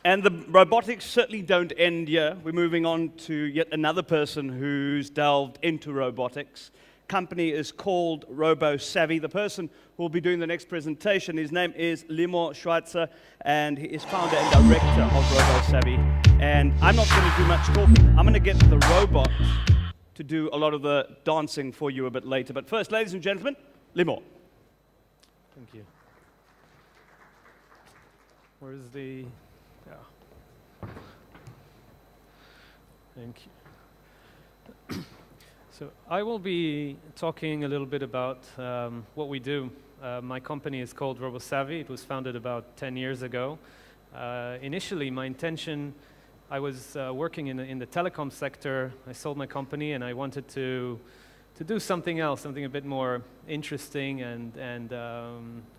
And the robotics certainly don't end here. We're moving on to yet another person who's delved into robotics. Company is called RoboSavvy. The person who will be doing the next presentation, his name is Limor, Schweitzer, and he is founder and director of RoboSavvy. And I'm not going to do much talking. I'm going to get the robot to do a lot of the dancing for you a bit later. But first, ladies and gentlemen, Limor. Thank you. Where's the... Thank you. So I will be talking a little bit about what we do. My company is called RoboSavvy. It was founded about 10 years ago. Initially, my intention, I was working in the telecom sector. I sold my company and I wanted to do something else, something a bit more interesting and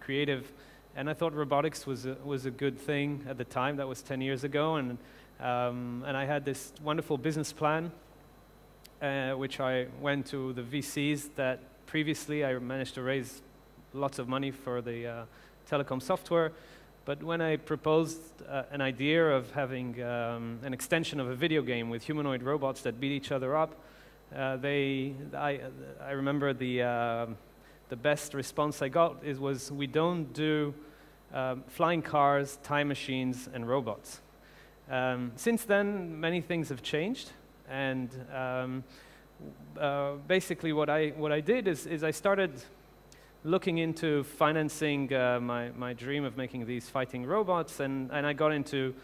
creative. And I thought robotics was a good thing at the time. That was 10 years ago. And I had this wonderful business plan, which I went to the VCs that previously I managed to raise lots of money for the telecom software. But when I proposed an idea of having an extension of a video game with humanoid robots that beat each other up, I remember the best response I got was, we don't do flying cars, time machines, and robots. Since then, many things have changed, and basically what I did is I started looking into financing my dream of making these fighting robots, and I got into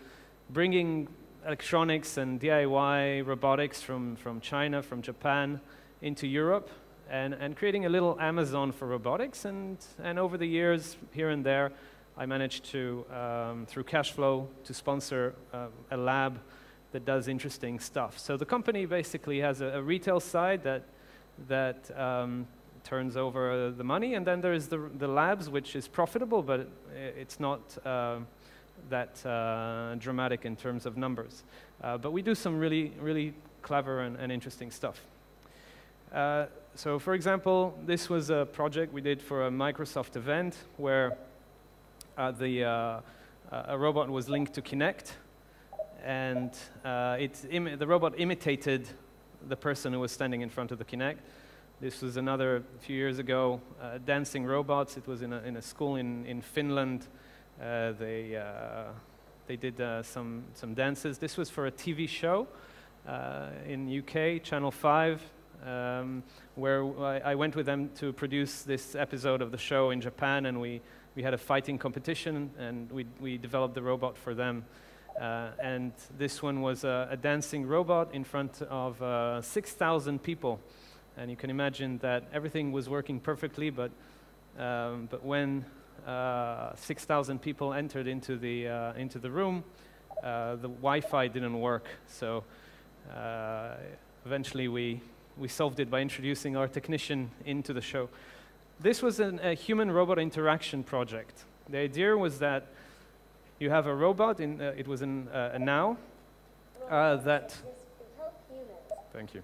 bringing electronics and DIY robotics from China, from Japan, into Europe, and creating a little Amazon for robotics, and over the years, here and there, I managed to, through cash flow, to sponsor a lab that does interesting stuff. So the company basically has a retail side that turns over the money, and then there's the labs, which is profitable, but it's not that dramatic in terms of numbers. But we do some really clever and interesting stuff. So for example, this was a project we did for a Microsoft event where a robot was linked to Kinect, and the robot imitated the person who was standing in front of the Kinect. This was another few years ago, dancing robots. It was in a school in Finland. They did some dances. This was for a TV show in UK, Channel 5, where I went with them to produce this episode of the show in Japan, and we had a fighting competition, and we developed the robot for them. And this one was a dancing robot in front of 6,000 people. And you can imagine that everything was working perfectly, but when 6,000 people entered into the room, the Wi-Fi didn't work. So eventually we solved it by introducing our technician into the show. This was a human-robot interaction project. The idea was that you have a robot, it was a now, that... Thank you.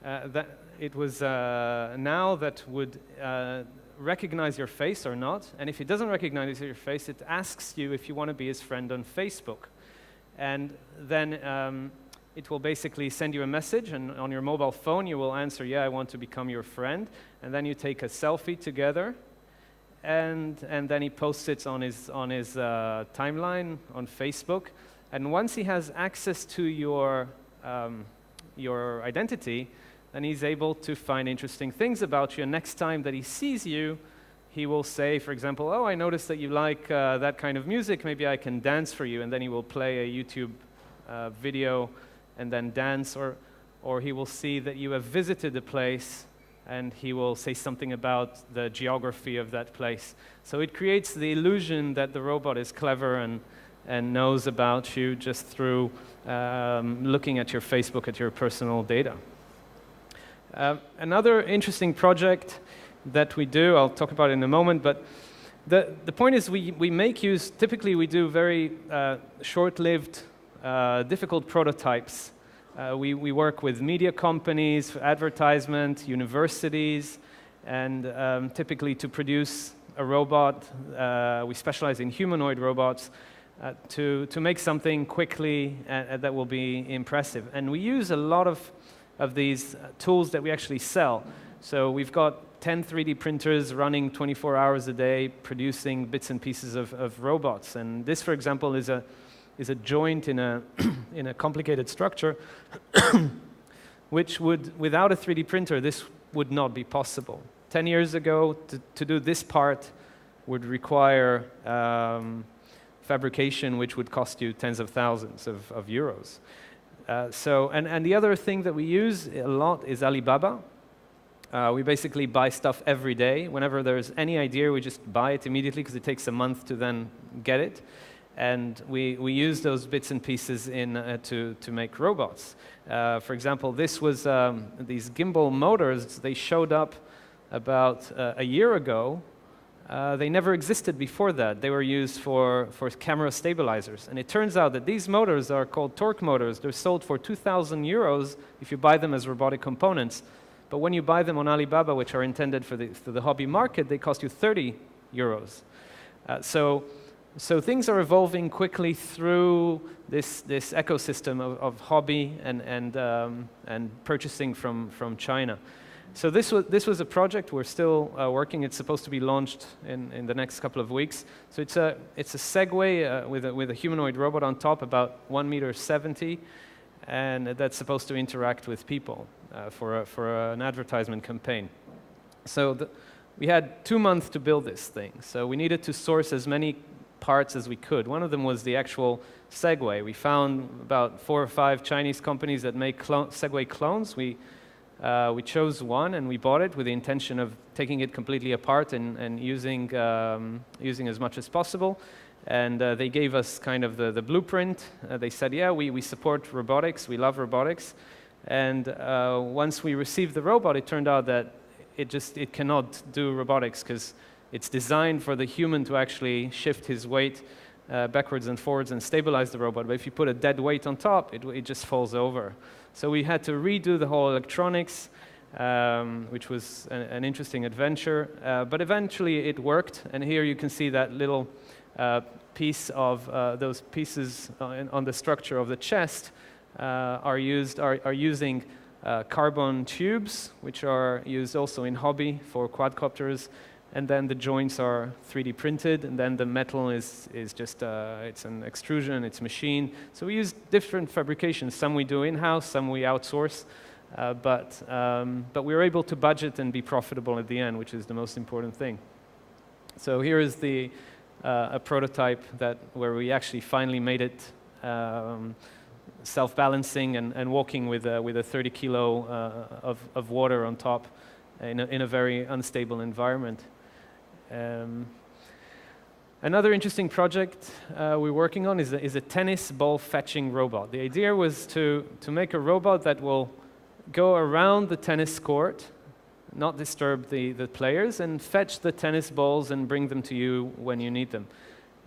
That it was now that would recognize your face or not, and if it doesn't recognize your face, it asks you if you want to be his friend on Facebook. And then it will basically send you a message, and on your mobile phone you will answer, yeah, I want to become your friend, and then you take a selfie together, and then he posts it on his timeline on Facebook, and once he has access to your identity, then he's able to find interesting things about you, and next time that he sees you, he will say, for example, oh, I noticed that you like that kind of music, maybe I can dance for you, and then he will play a YouTube video and then dance, or he will see that you have visited the place and he will say something about the geography of that place. So it creates the illusion that the robot is clever and knows about you just through looking at your Facebook, at your personal data. Another interesting project that we do, I'll talk about it in a moment, but the point is we make use, typically we do very short-lived, difficult prototypes. We work with media companies, advertisement, universities, and typically to produce a robot, we specialize in humanoid robots. to make something quickly that will be impressive. And we use a lot of these tools that we actually sell. So we've got 10 3D printers running 24 hours a day, producing bits and pieces of robots. And this, for example, is a joint in a in a complicated structure, which would, without a 3D printer, this would not be possible. 10 years ago, to do this part would require fabrication, which would cost you tens of thousands of euros. And the other thing that we use a lot is Alibaba. We basically buy stuff every day. Whenever there's any idea, we just buy it immediately because it takes a month to then get it. And we use those bits and pieces to make robots. For example, this was these gimbal motors. They showed up about a year ago. They never existed before that. They were used for camera stabilizers. And it turns out that these motors are called torque motors. They're sold for 2,000 euros if you buy them as robotic components. But when you buy them on Alibaba, which are intended for the hobby market, they cost you 30 euros. So things are evolving quickly through this ecosystem of hobby and purchasing from China. So this was a project we're still working. It's supposed to be launched in the next couple of weeks. So it's a Segway with a humanoid robot on top, about 1.70 meters, and that's supposed to interact with people for an advertisement campaign. So we had 2 months to build this thing. So we needed to source as many parts as we could. One of them was the actual Segway. We found about 4 or 5 Chinese companies that make Segway clones. We chose one and we bought it with the intention of taking it completely apart and using as much as possible. And they gave us kind of the blueprint. They said, yeah, we support robotics, we love robotics. And once we received the robot, it turned out that it cannot do robotics because it's designed for the human to actually shift his weight backwards and forwards and stabilize the robot. But if you put a dead weight on top, it just falls over. So we had to redo the whole electronics, which was an interesting adventure. But eventually it worked. And here you can see that little piece of those pieces on the structure of the chest are using carbon tubes, which are used also in hobby for quadcopters. And then the joints are 3D printed, and then the metal is just, it's an extrusion, it's machined. So we use different fabrications. Some we do in-house, some we outsource. But we were able to budget and be profitable at the end, which is the most important thing. So here is a prototype where we actually finally made it self-balancing and walking with a 30 kilo of water on top in a very unstable environment. Another interesting project we're working on is a tennis ball fetching robot. The idea was to make a robot that will go around the tennis court, not disturb the players, and fetch the tennis balls and bring them to you when you need them.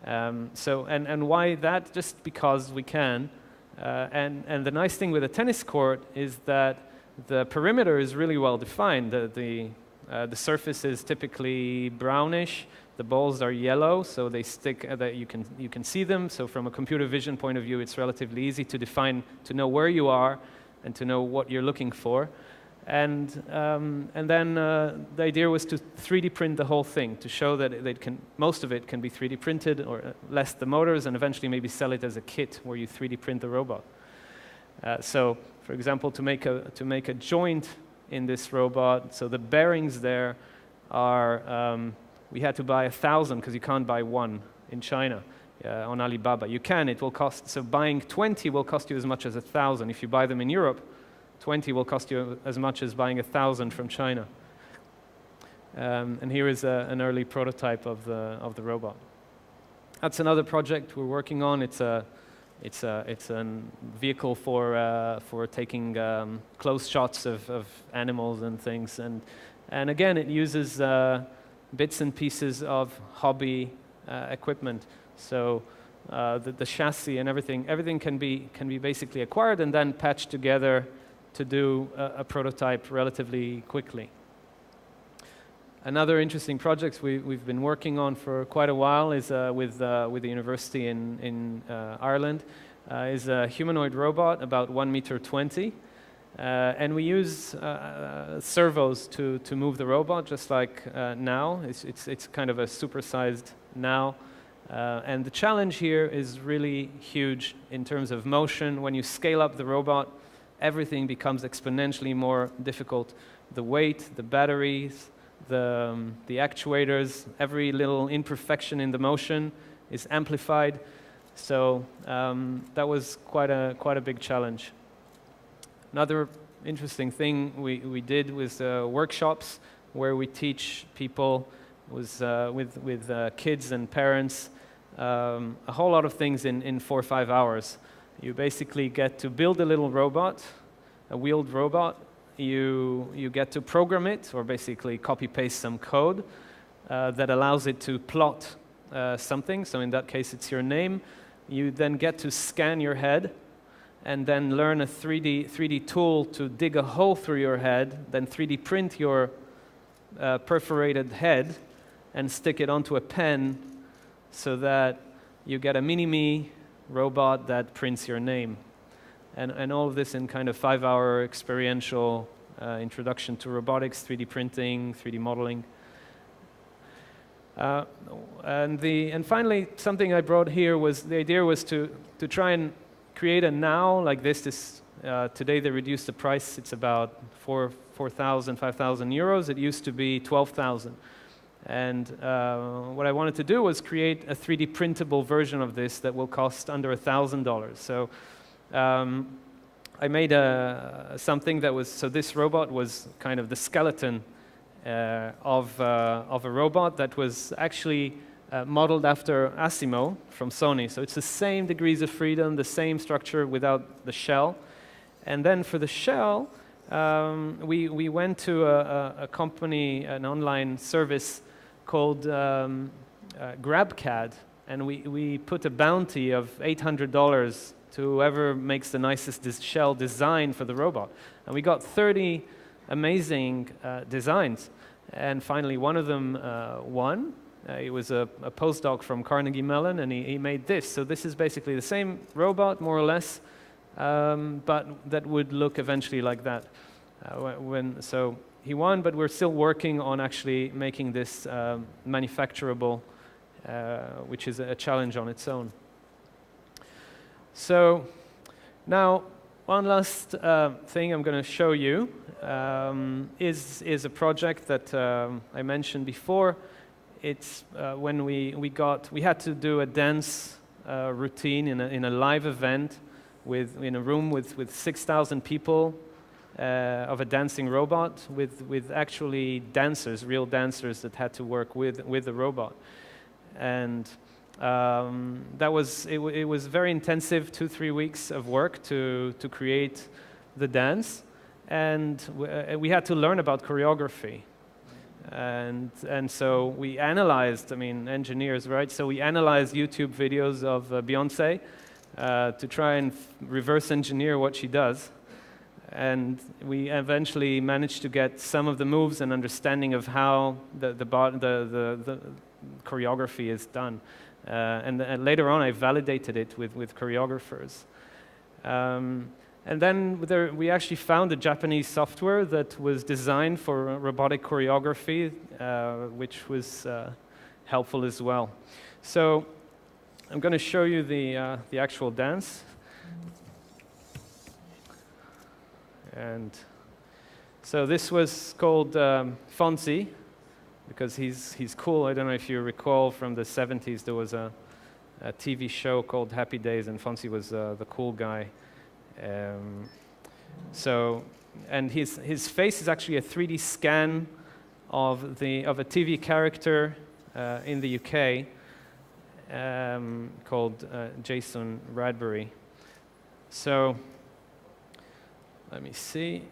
And why that? Just because we can. And the nice thing with a tennis court is that the perimeter is really well defined. The surface is typically brownish. The balls are yellow, so they stick. That you can see them. So from a computer vision point of view, it's relatively easy to define, to know where you are, and to know what you're looking for. And then the idea was to 3D print the whole thing to show that most of it can be 3D printed, or less the motors, and eventually maybe sell it as a kit where you 3D print the robot. So, for example, to make a joint in this robot, so the bearings there are, we had to buy 1,000 because you can't buy one in China on Alibaba. You can, it will cost, so buying 20 will cost you as much as 1,000. If you buy them in Europe, 20 will cost you as much as buying 1,000 from China. And here is an early prototype of the robot. That's another project we're working on. It's a vehicle for taking close shots of animals and things, and again it uses bits and pieces of hobby equipment. So the chassis and everything can be basically acquired and then patched together to do a prototype relatively quickly. Another interesting project we've been working on for quite a while is with the university in Ireland, is a humanoid robot about 1.20 meters. And we use servos to move the robot, just like now. It's kind of a supersized now. And the challenge here is really huge in terms of motion. When you scale up the robot, everything becomes exponentially more difficult. The weight, the batteries, the actuators, every little imperfection in the motion is amplified. So that was quite a big challenge. Another interesting thing we did was workshops where we teach people with kids and parents a whole lot of things in 4 or 5 hours. You basically get to build a little robot, a wheeled robot. You get to program it, or basically copy-paste some code that allows it to plot something. So in that case, it's your name. You then get to scan your head and then learn a 3D tool to dig a hole through your head, then 3D print your perforated head and stick it onto a pen so that you get a mini-me robot that prints your name. And all of this in kind of 5-hour experiential introduction to robotics, 3D printing, 3D modeling. And finally, something I brought here was, the idea was to try and create a now like this. Today they reduced the price. It's about 4,000, 5,000 euros. It used to be 12,000. And what I wanted to do was create a 3D printable version of this that will cost under $1,000. So I made something that was, so this robot was kind of the skeleton of a robot that was actually modeled after Asimo from Sony. So it's the same degrees of freedom, the same structure without the shell. And then for the shell, we went to a company, an online service called GrabCAD, and we put a bounty of $800 to whoever makes the nicest shell design for the robot. And we got 30 amazing designs. And finally, one of them won. He was a postdoc from Carnegie Mellon, and he made this. So this is basically the same robot, more or less, but that would look eventually like that. So he won, but we're still working on actually making this manufacturable, which is a challenge on its own. So now, one last thing I'm going to show you is a project that I mentioned before. It's when we had to do a dance routine in a live event in a room with 6,000 people of a dancing robot with actually dancers, real dancers that had to work with the robot. And it was very intensive, 2-3 weeks of work to create the dance, and we had to learn about choreography. And so we analyzed, engineers, right? So we analyzed YouTube videos of Beyoncé to try and reverse engineer what she does. And we eventually managed to get some of the moves and understanding of how the choreography is done. And later on, I validated it with choreographers. And then we actually found a Japanese software that was designed for robotic choreography, which was helpful as well. So I'm going to show you the actual dance. And so this was called Fonzie, because he's cool. I don't know if you recall from the 70s, there was a TV show called Happy Days, and Fonzie was the cool guy. And his face is actually a 3D scan of a TV character in the UK called Jason Radbury. So let me see.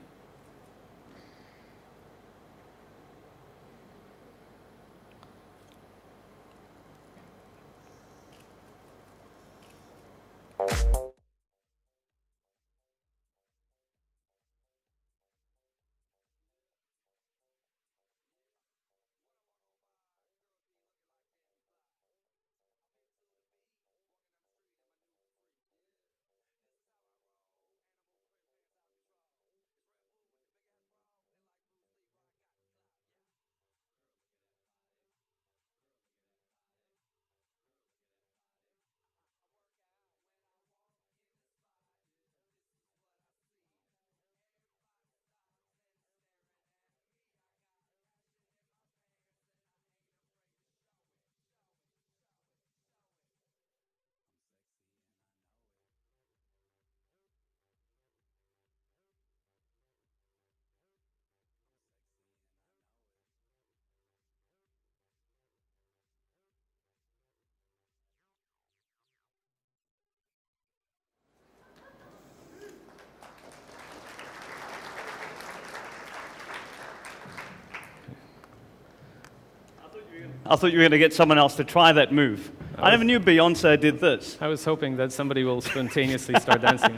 I thought you were going to get someone else to try that move. I never knew Beyonce did this. I was hoping that somebody will spontaneously start dancing.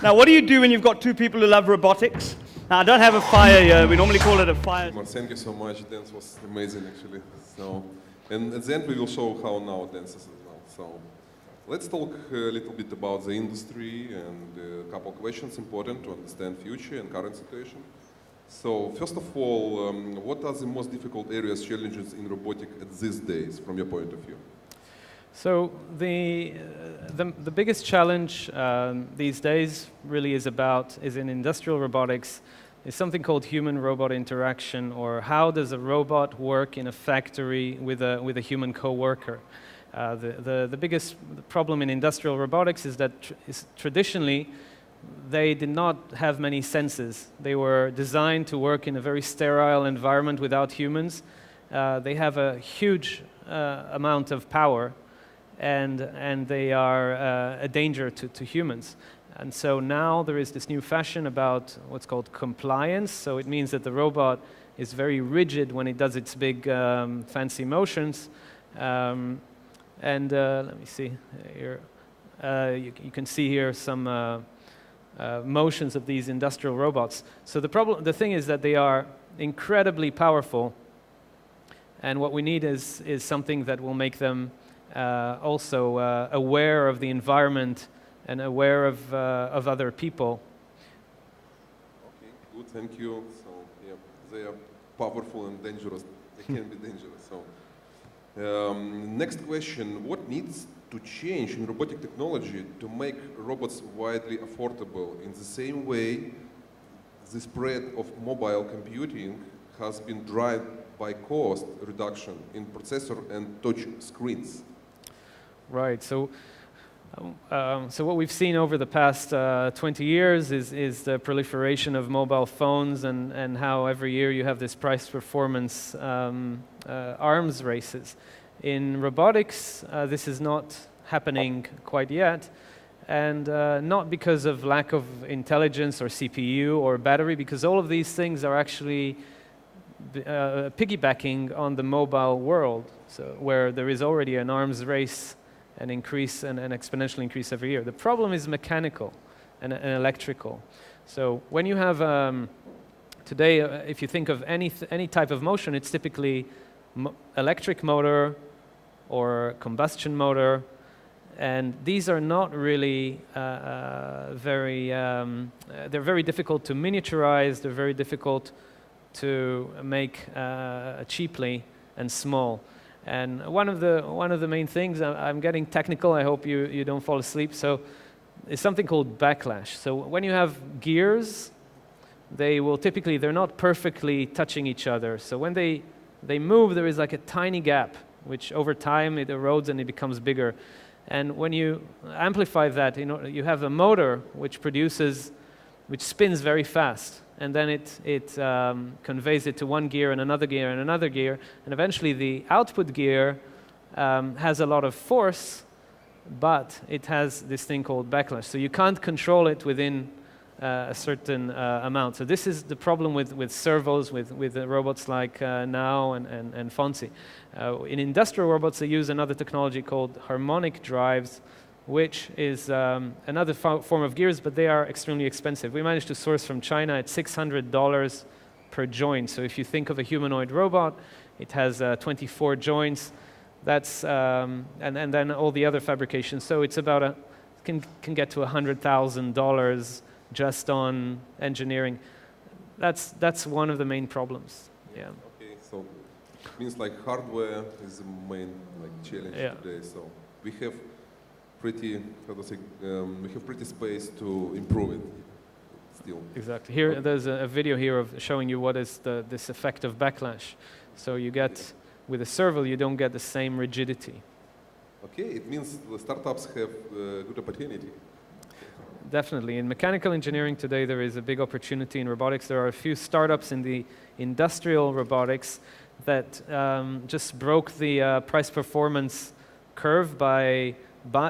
Now, what do you do when you've got two people who love robotics? Now, I don't have a fire here. We normally call it a fire. Thank you so much. Dance was amazing, actually. So, and at the end, we will show how now dances as well. So, let's talk a little bit about the industry and a couple of questions important to understand future and current situation. So, first of all, what are the most difficult areas, challenges in robotics at these days, from your point of view? So the biggest challenge these days really is in industrial robotics, is something called human-robot interaction, or how does a robot work in a factory with a human co-worker. The biggest problem in industrial robotics is that traditionally they did not have many senses. They were designed to work in a very sterile environment without humans. They have a huge amount of power, and they are a danger to humans. And so now there is this new fashion about what's called compliance. So it means that the robot is very rigid when it does its big fancy motions. And let me see here. You can see here some motions of these industrial robots. So the thing is that they are incredibly powerful, and what we need is something that will make them also aware of the environment and aware of other people. Okay, good, thank you. So, yeah, they are powerful and dangerous. They can be dangerous. So, next question: what needs to change in robotic technology to make robots widely affordable? In the same way, the spread of mobile computing has been driven by cost reduction in processor and touch screens. Right. So what we've seen over the past 20 years is the proliferation of mobile phones, and how every year you have this price-performance arms races. In robotics, this is not happening quite yet, and not because of lack of intelligence or CPU or battery, because all of these things are actually piggybacking on the mobile world, so where there is already an arms race and increase and an exponential increase every year. The problem is mechanical and electrical. So when you have today, if you think of any type of motion, it's typically electric motor or combustion motor, and these are not really they're very difficult to miniaturize. They're very difficult to make cheaply and small. And one of the main things, I'm getting technical, I hope you don't fall asleep, so it's something called backlash. So when you have gears, they're not perfectly touching each other. So when they move, there is like a tiny gap, which over time it erodes and it becomes bigger. And when you amplify that, you have a motor which spins very fast. And then it conveys it to one gear and another gear and another gear, and eventually the output gear has a lot of force, but it has this thing called backlash. So you can't control it within a certain amount. So this is the problem with servos, with robots like Now and Fonzie. In industrial robots, they use another technology called harmonic drives, which is another form of gears, but they are extremely expensive. We managed to source from China at $600 per joint. So if you think of a humanoid robot, it has 24 joints. That's and then all the other fabrications. So it's about can get to $100,000 just on engineering. That's one of the main problems. Yeah. Okay, so it means like hardware is the main challenge today. So we have pretty space to improve it still. Exactly. Here, there's a video here of showing you what is this effect of backlash. So you get, with a servo, you don't get the same rigidity. Okay, it means the startups have good opportunity. Definitely. In mechanical engineering today, there is a big opportunity. In robotics, there are a few startups in the industrial robotics that just broke the price-performance curve by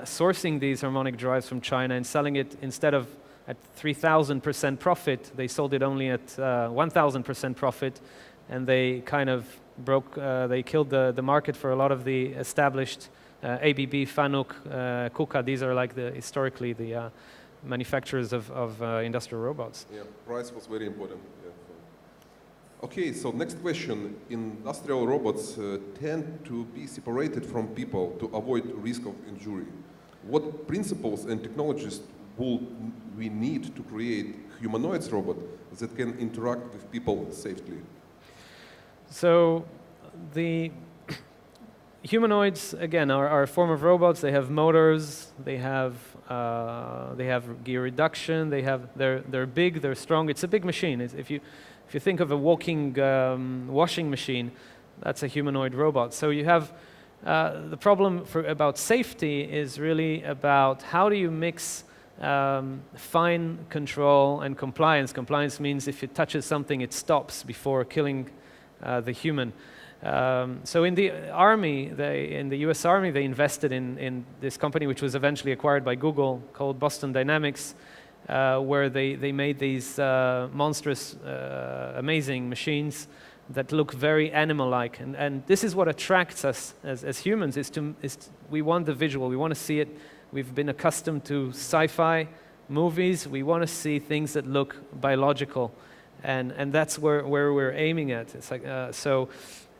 sourcing these harmonic drives from China and selling it instead of at 3,000% profit, they sold it only at 1,000% profit, and they kind of they killed the market for a lot of the established ABB, Fanuc, KUKA. These are like historically the manufacturers of industrial robots. Yeah, price was very important. Yeah. Okay, so next question. Industrial robots tend to be separated from people to avoid risk of injury. What principles and technologies will we need to create humanoid robots that can interact with people safely? So the humanoids, again, are a form of robots. They have motors, they have gear reduction, they're big, they're strong. It's a big machine. If you think of a walking washing machine, that's a humanoid robot. So you have the problem about safety is really about how do you mix fine control and compliance. Compliance means if it touches something, it stops before killing the human. So in the Army, in the US Army, they invested in this company, which was eventually acquired by Google, called Boston Dynamics, where they made these monstrous, amazing machines that look very animal-like. And this is what attracts us as humans, we want the visual, we want to see it. We've been accustomed to sci-fi movies. We want to see things that look biological. And that's where we're aiming at. It's like, so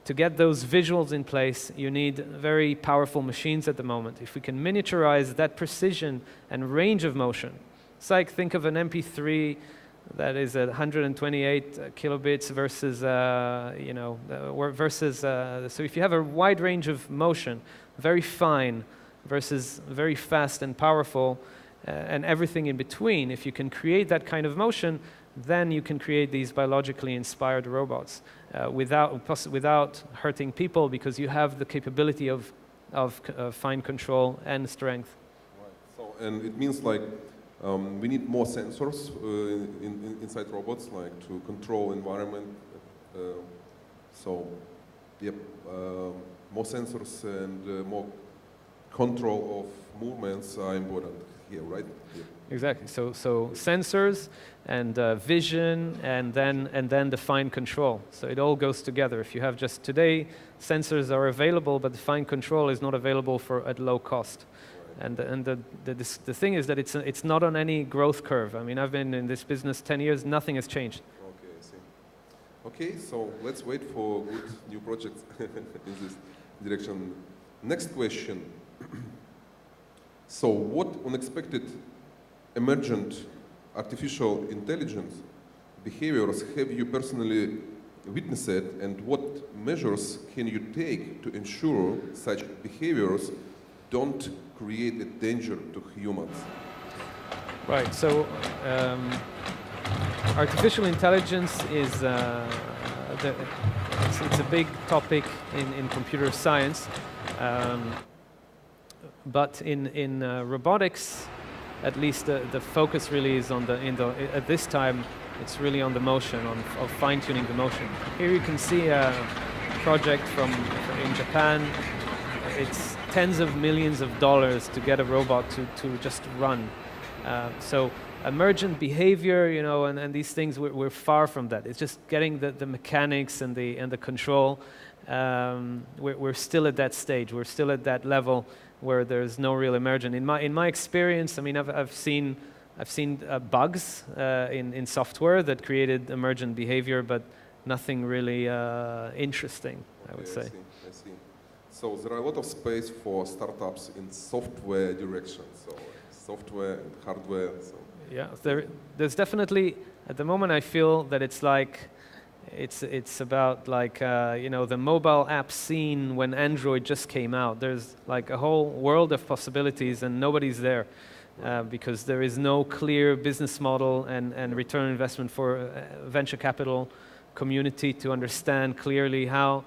to get those visuals in place, you need very powerful machines at the moment. If we can miniaturize that precision and range of motion, it's like think of an MP3 that is at 128 kilobits versus, so if you have a wide range of motion, very fine versus very fast and powerful, and everything in between, if you can create that kind of motion, then you can create these biologically inspired robots without hurting people, because you have the capability of fine control and strength. Right. So, and it means like we need more sensors inside robots, like to control environment. More sensors and more control of movements are important here, right? Yeah. Exactly. So sensors and vision, and then the fine control. So it all goes together. If you have just today, sensors are available, but the fine control is not available at low cost. Right. And the thing is that it's not on any growth curve. I mean, I've been in this business 10 years. Nothing has changed. Okay, I see. Okay, so let's wait for good new projects in this direction. Next question. So what unexpected emergent artificial intelligence behaviors have you personally witnessed, and what measures can you take to ensure such behaviors don't create a danger to humans? Right, so artificial intelligence is it's a big topic in computer science. But in robotics, at least the focus really is on at this time, it's really on the motion, of fine-tuning the motion. Here you can see a project in Japan. It's tens of millions of dollars to get a robot to just run. So emergent behavior, and these things, we're far from that. It's just getting the mechanics and the control. We're still at that stage. We're still at that level where there's no real emergent. In my experience, I mean, I've seen bugs in software that created emergent behavior, but nothing really interesting, I would say. I see. So there are a lot of space for startups in software direction, so software and hardware. So. Yeah, there's definitely, at the moment I feel that it's like, it's about like, the mobile app scene when Android just came out. There's like a whole world of possibilities and nobody's there because there is no clear business model and return on investment for venture capital community to understand clearly how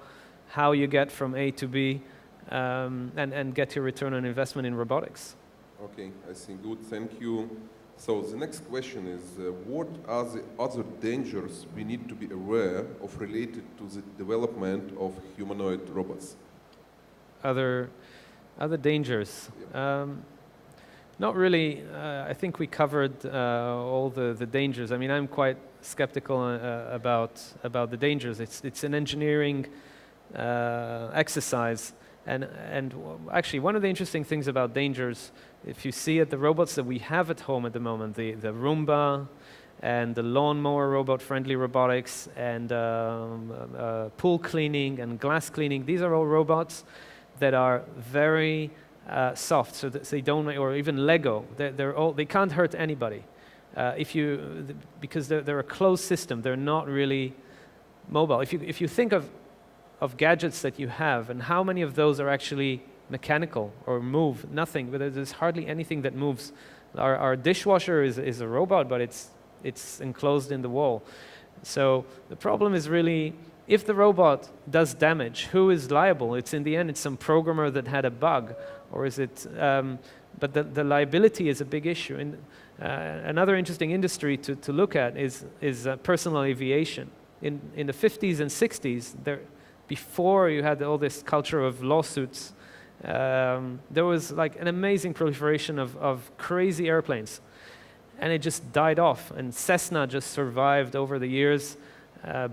you get from A to B and get your return on investment in robotics. Okay, I see. Good, thank you. So the next question is, what are the other dangers we need to be aware of related to the development of humanoid robots? Other dangers? Yeah. Not really. I think we covered all the dangers. I mean, I'm quite skeptical about the dangers. It's an engineering exercise. And actually, one of the interesting things about dangers, if you see at the robots that we have at home at the moment, the Roomba and the lawnmower robot, Friendly Robotics, and pool cleaning and glass cleaning, these are all robots that are very soft, so that they don't, or even Lego, they can't hurt anybody. Because they're a closed system, they're not really mobile. If you think of gadgets that you have, and how many of those are actually mechanical or move? Nothing, but there's hardly anything that moves. Our dishwasher is a robot, but it's enclosed in the wall. So the problem is really, if the robot does damage, who is liable? It's in the end, it's some programmer that had a bug, or is it? But the liability is a big issue. And another interesting industry to look at is personal aviation. In the 50s and 60s, before you had all this culture of lawsuits, there was like an amazing proliferation of crazy airplanes, and it just died off. And Cessna just survived over the years,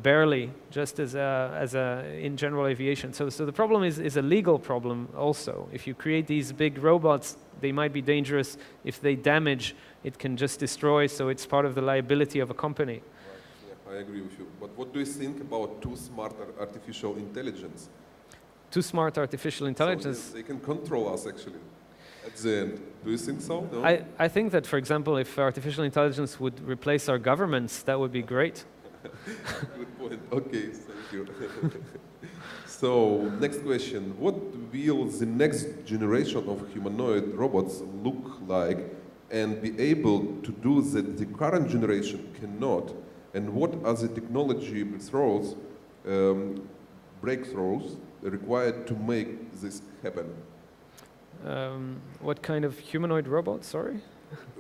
barely, just as in general aviation. So the problem is a legal problem also. If you create these big robots, they might be dangerous. If they damage, it can just destroy. So it's part of the liability of a company. I agree with you. But what do you think about too smart artificial intelligence? Too smart artificial intelligence? So they can control us, actually, at the end. Do you think so? No? I think that, for example, if artificial intelligence would replace our governments, that would be great. Good point. Okay, thank you. So, next question. What will the next generation of humanoid robots look like and be able to do that the current generation cannot? And what are the technology breakthroughs required to make this happen? What kind of humanoid robot? Sorry.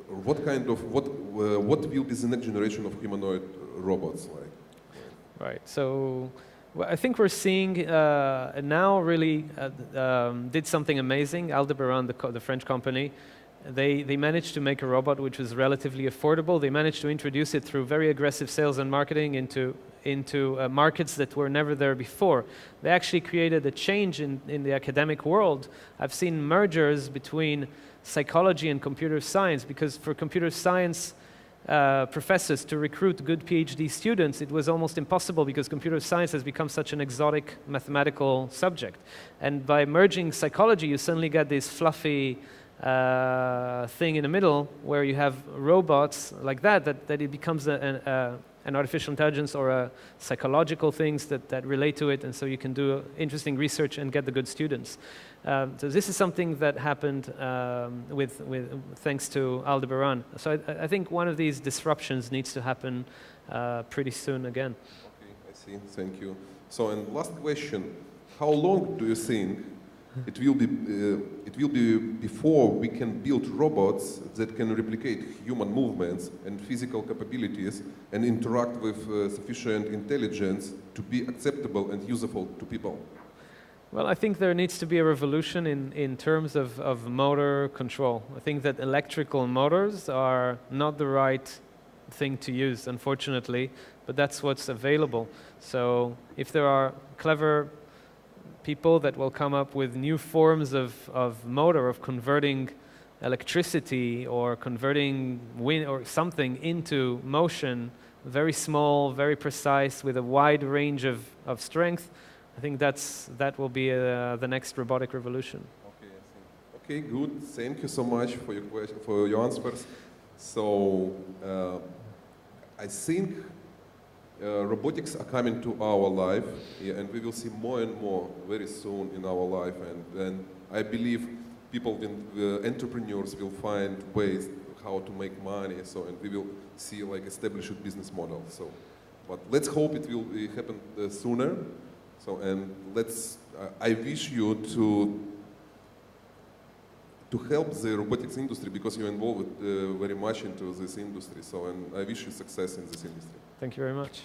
What will be the next generation of humanoid robots like? Right. So, I think we're seeing now really did something amazing. Aldebaran, the French company. They managed to make a robot which was relatively affordable. They managed to introduce it through very aggressive sales and marketing into markets that were never there before. They actually created a change in the academic world. I've seen mergers between psychology and computer science, because for computer science professors to recruit good PhD students, it was almost impossible because computer science has become such an exotic mathematical subject. And by merging psychology, you suddenly get this fluffy thing in the middle where you have robots like that it becomes an artificial intelligence or a psychological things that relate to it, and so you can do interesting research and get the good students. So this is something that happened with thanks to Aldebaran. So I think one of these disruptions needs to happen pretty soon again. Okay, I see. Thank you. So, and last question: how long do you think it will be before we can build robots that can replicate human movements and physical capabilities and interact with sufficient intelligence to be acceptable and useful to people? Well, I think there needs to be a revolution in terms of motor control. I think that electrical motors are not the right thing to use, unfortunately, but that's what's available. So if there are clever people that will come up with new forms of motor, of converting electricity or converting wind or something into motion, very small, very precise, with a wide range of strength, I think that will be the next robotic revolution. Okay, I see. Okay, good. Thank you so much for your answers. So I think robotics are coming to our life, and we will see more and more very soon in our life. And I believe people, entrepreneurs, will find ways how to make money. So, and we will see like established business model. So, but let's hope it will happen sooner. So, and I wish you to help the robotics industry, because you're involved very much into this industry. So, and I wish you success in this industry. Thank you very much.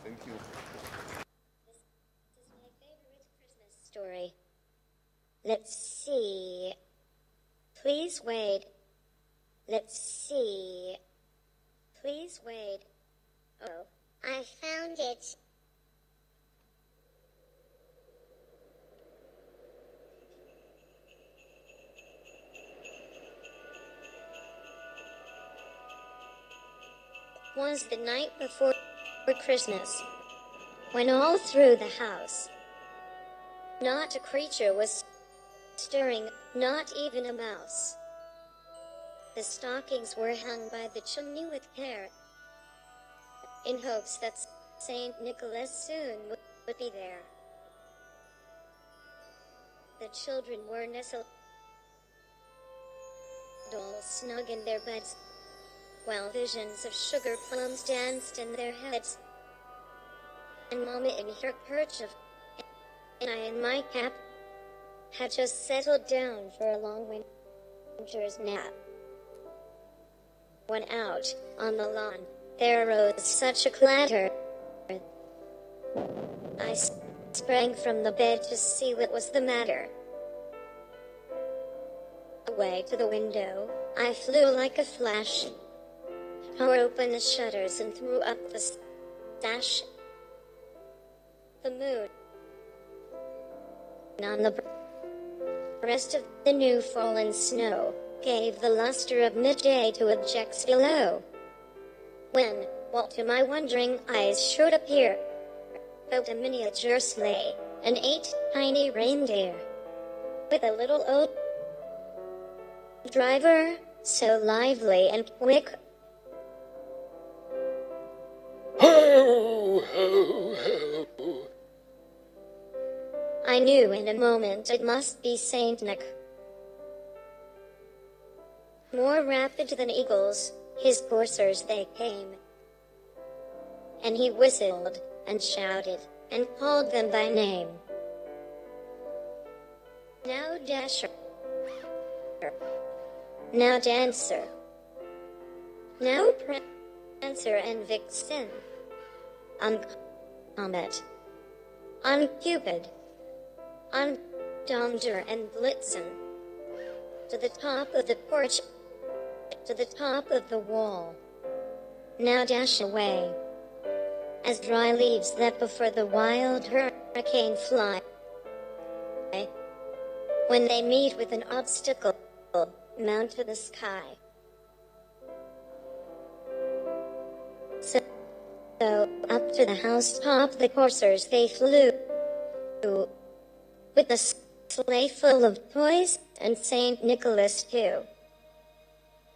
Thank you. This is my favorite Christmas story. Let's see. Please wait. Let's see. Please wait. Oh, I found it. was the night before Christmas, when all through the house, not a creature was stirring, not even a mouse. The stockings were hung by the chimney with care, in hopes that St. Nicholas soon would be there. The children were nestled all snug in their beds, while visions of sugar plums danced in their heads. And Mama in her kerchief, and I in my cap, had just settled down for a long winter's nap. When out on the lawn, there arose such a clatter. I sprang from the bed to see what was the matter. Away to the window, I flew like a flash, tore open the shutters and threw up the sash. The moon on the breast of the new fallen snow gave the luster of midday to objects below. When, what to my wondering eyes should appear, but a miniature sleigh and 8 tiny reindeer, with a little old driver, so lively and quick. Ho, ho, ho. I knew in a moment it must be Saint Nick. More rapid than eagles, his coursers they came, and he whistled and shouted and called them by name. Now Dasher, now Dancer, now Prancer and Vixen, on Comet, on Cupid, on Donder and Blitzen, to the top of the porch, to the top of the wall. Now dash away, as dry leaves that before the wild hurricane fly, when they meet with an obstacle, mount to the sky. So up to the housetop the coursers they flew, with the sleigh full of toys and Saint Nicholas too.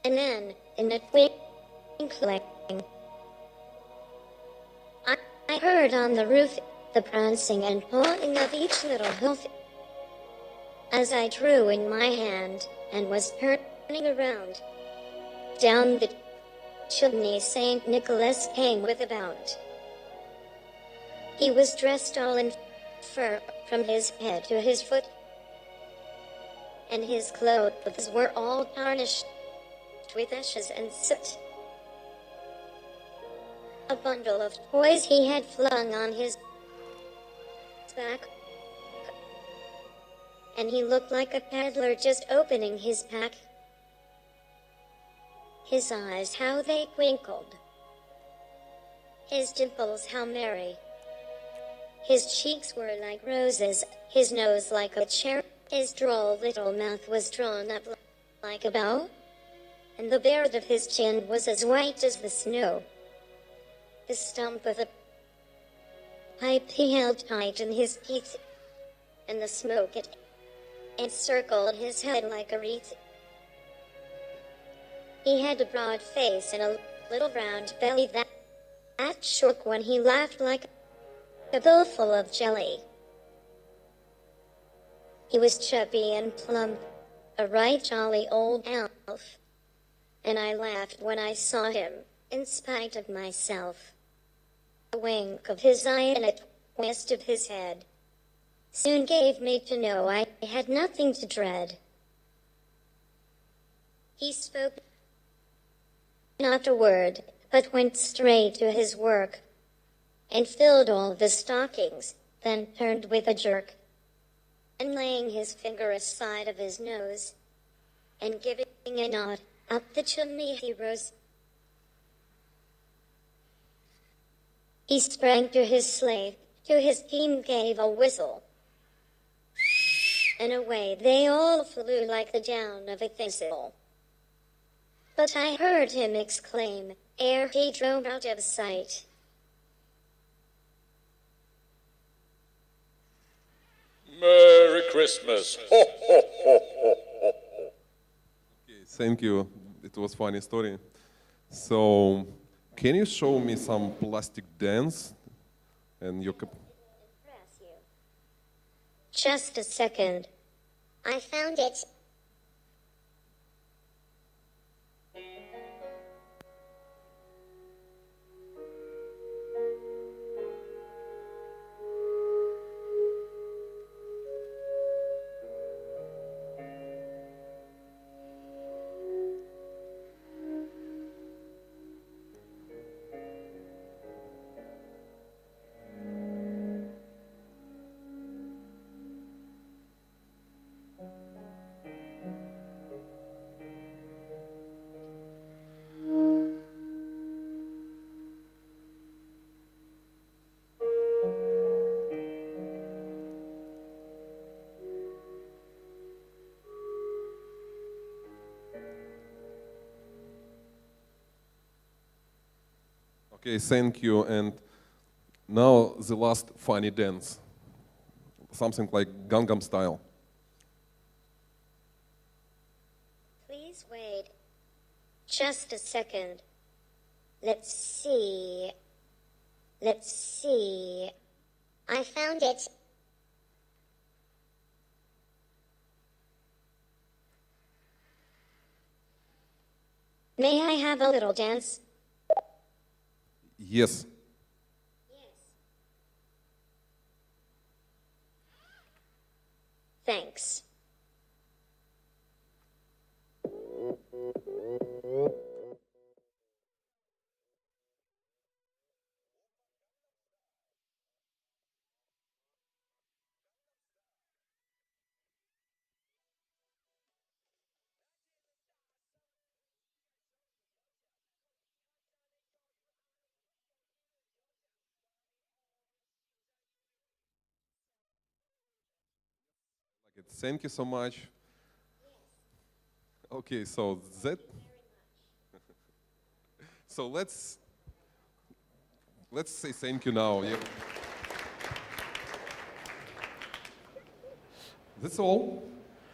And then, in a twinkling, I heard on the roof the prancing and pawing of each little hoof, as I drew in my hand and was turning around. Down the chimney Saint Nicholas came with a bound. He was dressed all in fur from his head to his foot, and his clothes were all tarnished with ashes and soot. A bundle of toys he had flung on his back, and he looked like a peddler just opening his pack. His eyes, how they twinkled. His dimples, how merry. His cheeks were like roses, his nose like a cherry. His droll little mouth was drawn up like a bow, and the beard of his chin was as white as the snow. The stump of a pipe he held tight in his teeth, and the smoke it encircled his head like a wreath. He had a broad face and a little round belly that shook when he laughed like a bowl full of jelly. He was chubby and plump, a right jolly old elf, and I laughed when I saw him, in spite of myself. A wink of his eye and a twist of his head soon gave me to know I had nothing to dread. He spoke not a word, but went straight to his work, and filled all the stockings, then turned with a jerk, and laying his finger aside of his nose, and giving a nod, up the chimney he rose. He sprang to his sleigh, to his team gave a whistle, and away they all flew like the down of a thistle. But I heard him exclaim, He drove out of sight. Merry Christmas. Ho, ho, ho, ho, ho. Okay, thank you. It was funny story. So, can you show me some plastic dance and your Impress you. Just a second. I found it. Okay, thank you. And now the last funny dance. Something like Gangnam Style. Please wait. Just a second. Let's see. Let's see. I found it. May I have a little dance? Yes. Yes. Thanks. Thank you so much. Okay, so that. So let's say thank you now. Yeah. That's all.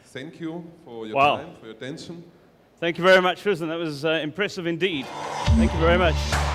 Thank you for your Wow. time, for your attention. Thank you very much, Ruslan. That was impressive indeed. Thank you very much.